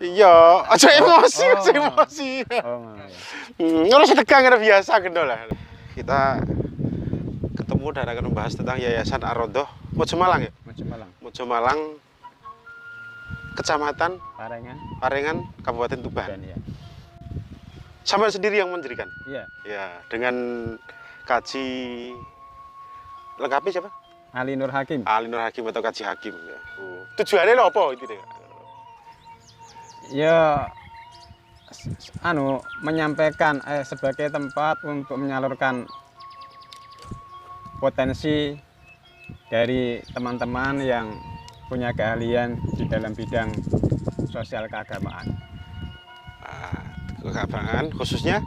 Iya, aja emosi, Oh, aja emosi. oh, iya. Ora setegang ora biasa gendol lah. Kita ketemu dan akan membahas tentang Yayasan Ar-Raudhah Mojo Malang ya. Mojo Malang, Mojo Malang, Kecamatan Parengan, Parengan, Kabupaten Tuban. dan ya. Sampai sendiri yang mendirikan. Iya, Ya, dengan kaji lengkapnya siapa? Ali Nur Hakim. Ali Nur Hakim atau kaji Hakim. Ya. Tujuannya lo apa itu deh? Ya menyampaikan sebagai tempat untuk menyalurkan potensi dari teman-teman yang punya keahlian di dalam bidang sosial keagamaan. Keagamaan khususnya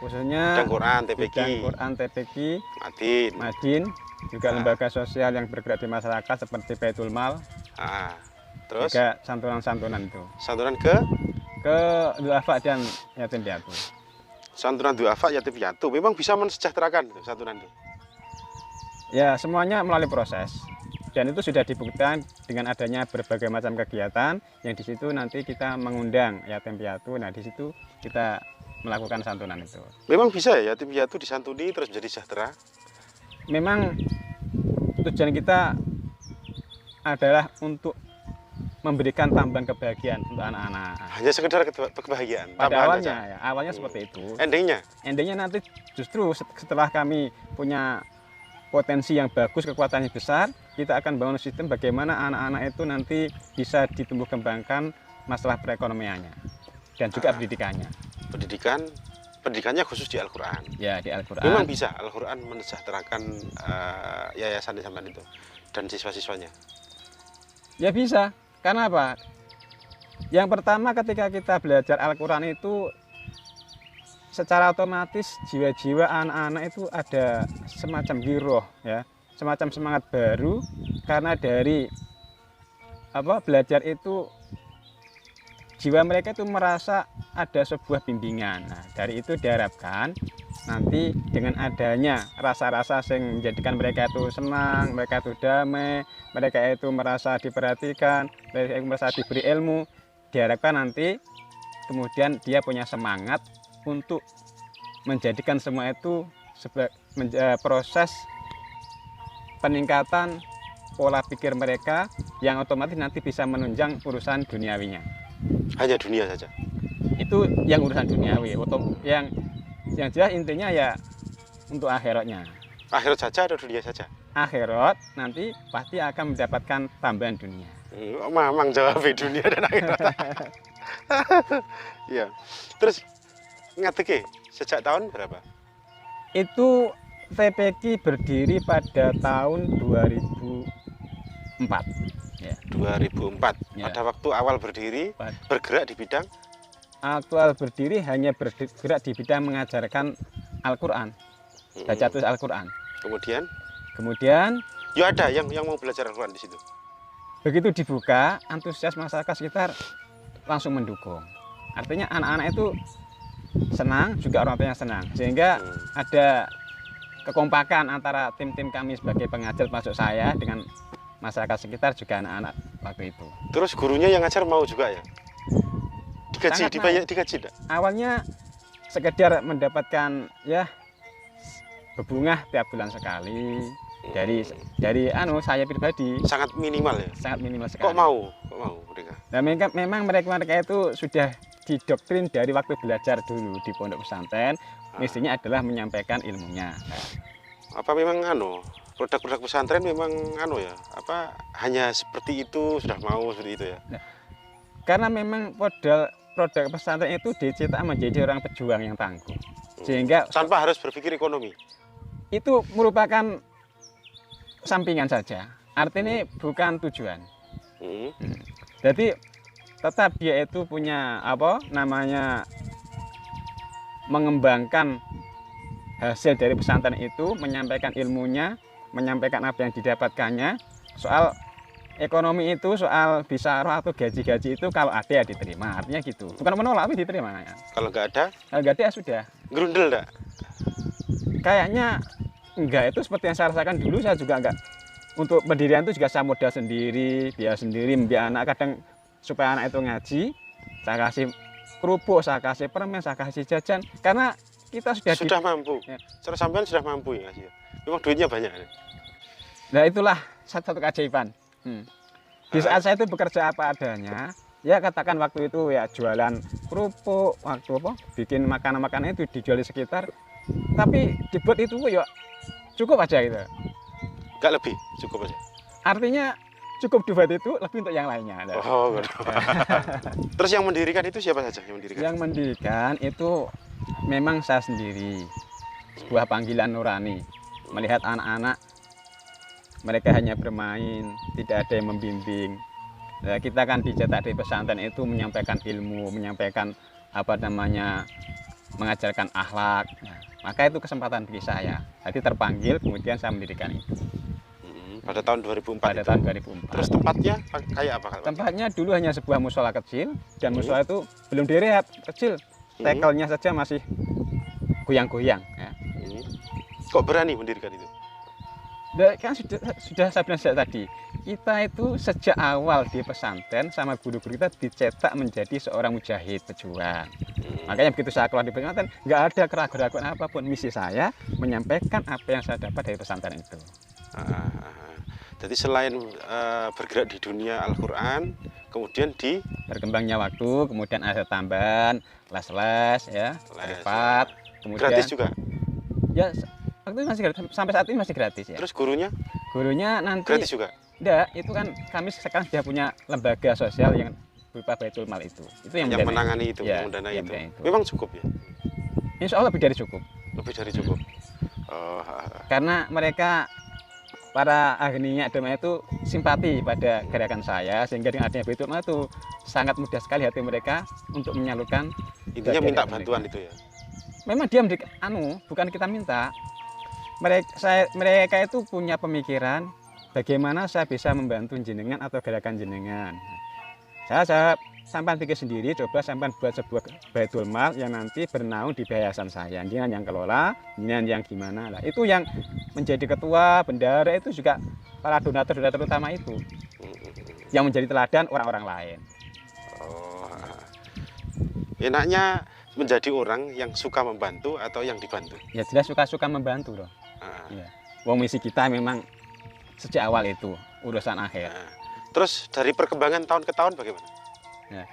Khususnya bidang Quran, TPQ, bidang Quran, TPQ, Madin. Madin, juga lembaga sosial yang bergerak di masyarakat seperti Baitul Mal, Terus juga santunan-santunan itu. santunan ke Duafa dan yatim piatu. santunan duafa yatim piatu memang bisa mensejahterakan itu, santunan itu. Ya, semuanya melalui proses. Dan itu sudah dibuktikan dengan adanya berbagai macam kegiatan yang di situ nanti kita mengundang yatim piatu. Nah, di situ kita melakukan santunan itu. Memang bisa ya yatim piatu disantuni terus menjadi sejahtera. Memang tujuan kita adalah untuk memberikan tambahan kebahagiaan untuk anak-anak. Hanya sekedar kebahagiaan. Pada tambahan awalnya, aja. ya, awalnya seperti itu. Endingnya Nanti justru setelah kami punya potensi yang bagus, kekuatannya besar, kita akan bangun sistem bagaimana anak-anak itu nanti bisa ditumbuh kembangkan masalah perekonomiannya dan juga pendidikannya. Pendidikannya khusus di Al-Quran. Ya, di Al-Quran. Memang bisa Al-Quran mensejahterakan yayasan zaman itu dan siswa-siswanya. Ya bisa. Karena apa? Yang pertama ketika kita belajar Al-Quran itu secara otomatis jiwa-jiwa anak-anak itu ada semacam giroh, ya, semacam semangat baru karena dari belajar itu jiwa mereka itu merasa ada sebuah bimbingan. Nah, dari itu diharapkan nanti dengan adanya rasa-rasa yang menjadikan mereka itu senang, mereka itu damai, mereka itu merasa diperhatikan, mereka itu merasa diberi ilmu, diharapkan nanti kemudian dia punya semangat untuk menjadikan semua itu proses peningkatan pola pikir mereka yang otomatis nanti bisa menunjang urusan duniawinya. Hanya dunia saja. Itu yang urusan duniawi. Yang jelas intinya ya untuk akhiratnya. Akhirat saja atau dunia saja? Akhirat nanti pasti akan mendapatkan tambahan dunia. Mamang jawab dunia dan akhirat. Iya. Terus ngadeke sejak tahun berapa? Itu TPQ berdiri pada tahun 2004. Ya. 2004. Ya. Pada waktu awal berdiri bergerak di bidang aktual berdiri hanya bergerak di bidang mengajarkan Al-Quran, baca tulis Al-Quran. Kemudian ya ada yang mau belajar Al-Quran di situ. Begitu dibuka, antusias masyarakat sekitar langsung mendukung. Artinya anak-anak itu senang, juga orang tuanya senang, sehingga ada kekompakan antara tim-tim kami sebagai pengajar, masuk saya dengan masyarakat sekitar juga anak-anak waktu itu. Terus gurunya yang ngajar mau juga ya? Digaji enggak? Awalnya sekedar mendapatkan ya bebungah tiap bulan sekali dari saya pribadi. Sangat minimal ya? Sangat minimal sekali. Kok mau mereka? Nah, memang mereka itu sudah didoktrin dari waktu belajar dulu di pondok pesantren, mestinya adalah menyampaikan ilmunya. Apa memang produk-produk pesantren memang hanya seperti itu sudah mau seperti itu ya? Nah, karena memang produk pesantren itu dicetak menjadi orang pejuang yang tangguh, sehingga tanpa harus berpikir ekonomi. Itu merupakan sampingan saja, artinya bukan tujuan. Jadi tetap dia itu punya mengembangkan hasil dari pesantren itu, menyampaikan ilmunya, menyampaikan apa yang didapatkannya. Soal ekonomi itu, soal bisaroh atau gaji-gaji itu kalau ada ya diterima, artinya gitu. Bukan menolak, tapi diterima. Kalau nggak ada? Kalau nggak ada ya sudah. Gerundel enggak? Kayaknya enggak, itu seperti yang saya rasakan dulu. Saya juga enggak, untuk pendirian itu juga saya modal sendiri, biaya sendiri, membiayai anak, kadang supaya anak itu ngaji, saya kasih kerupuk, saya kasih permen, saya kasih jajan, karena kita Sudah mampu. Ya. Cara sampean sudah mampu ya ngasih ya. Memang duitnya banyak. Ya? Nah itulah satu keajaiban. Di saat saya itu bekerja apa adanya, ya katakan waktu itu ya jualan kerupuk, waktu apa bikin makanan-makanan itu dijual di sekitar, tapi dibuat itu ya cukup aja gitu. Enggak lebih, cukup aja. Artinya cukup dibuat itu lebih untuk yang lainnya. Nah. Oh, terus yang mendirikan itu siapa saja yang mendirikan? Yang mendirikan itu memang saya sendiri. Sebuah panggilan nurani. Melihat anak-anak mereka hanya bermain, tidak ada yang membimbing. Nah, kita kan dicetak di pesantren itu menyampaikan ilmu, menyampaikan apa namanya, mengajarkan akhlak. Nah, maka itu kesempatan bagi saya. Jadi terpanggil, kemudian saya mendirikan itu. Pada tahun 2004 Pada itu. tahun 2004. Terus tempatnya kayak apa? Tempatnya dulu hanya sebuah musola kecil, dan musola itu belum direhab, kecil. Tekelnya saja masih goyang-goyang. Ya. Kok berani mendirikan itu? Nah, kan sudah saya bilang sejak tadi, kita itu sejak awal di pesantren sama guru-guru kita dicetak menjadi seorang mujahid pejuang. Makanya begitu saya keluar di pesantren, nggak ada keraguan-keraguan apapun. Misi saya menyampaikan apa yang saya dapat dari pesantren itu. Jadi selain bergerak di dunia Al-Quran, kemudian di berkembangnya waktu, kemudian ada tambahan les-les, ya, privat, kemudian gratis juga. Ya, waktu itu masih gratis, sampai saat ini masih gratis ya. Terus gurunya? Gurunya nanti Gratis juga. Enggak, itu kan kami sekarang sudah punya lembaga sosial yang berupa Baitul Mal itu. Itu yang menangani itu, ya, yang mendanai itu. itu. Memang cukup ya? Insya Allah lebih dari cukup. Lebih dari cukup. Karena mereka para ahlinya agama itu simpati pada gerakan saya, sehingga dengan adanya Baitul Mal itu sangat mudah sekali hati mereka untuk menyalurkan. Intinya minta bantuan itu ya? Memang dia bukan kita minta. Mereka itu punya pemikiran bagaimana saya bisa membantu jenengan atau gerakan jenengan. Saya sampai pikir sendiri, coba sampai buat sebuah Baitul Mal yang nanti bernaung di yayasan saya. Jenengan yang kelola, jenengan yang gimana lah. Itu yang menjadi ketua, bendahara itu juga para donatur-donatur utama itu. Yang menjadi teladan orang-orang lain. Enaknya menjadi orang yang suka membantu atau yang dibantu? Ya jelas suka-suka membantu loh. Ya. Wong misi kita memang sejak awal itu urusan akhir. Terus dari perkembangan tahun ke tahun bagaimana? Ya.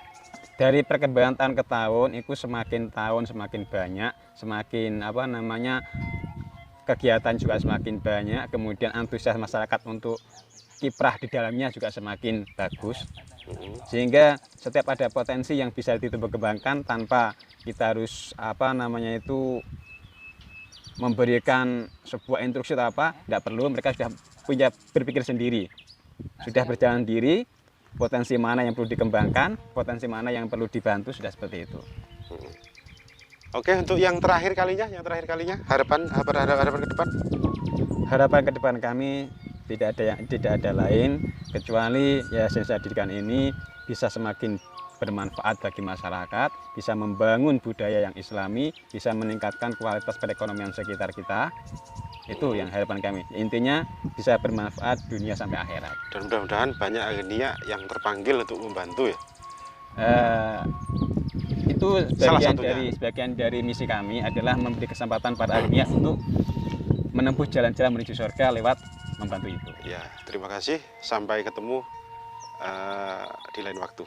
Dari perkembangan tahun ke tahun itu semakin tahun semakin banyak, semakin apa namanya, kegiatan juga semakin banyak, kemudian antusias masyarakat untuk kiprah di dalamnya juga semakin bagus. Sehingga setiap ada potensi yang bisa dikembangkan tanpa kita harus apa namanya itu memberikan sebuah instruksi atau apa, tidak perlu. Mereka sudah punya berpikir sendiri, sudah berjalan diri, potensi mana yang perlu dikembangkan, potensi mana yang perlu dibantu, sudah seperti itu. Oke, untuk yang terakhir kalinya, harapan ke depan? Harapan ke depan kami tidak ada lain kecuali ya sensa didikan ini bisa semakin bermanfaat bagi masyarakat, bisa membangun budaya yang islami, bisa meningkatkan kualitas perekonomian sekitar kita. Itu yang harapan kami. Intinya bisa bermanfaat dunia sampai akhirat. Dan mudah-mudahan banyak agnia yang terpanggil untuk membantu ya. Itu sebagian dari misi kami adalah memberi kesempatan para agnia untuk menempuh jalan-jalan menuju surga lewat membantu itu. Ya, terima kasih. Sampai ketemu di lain waktu.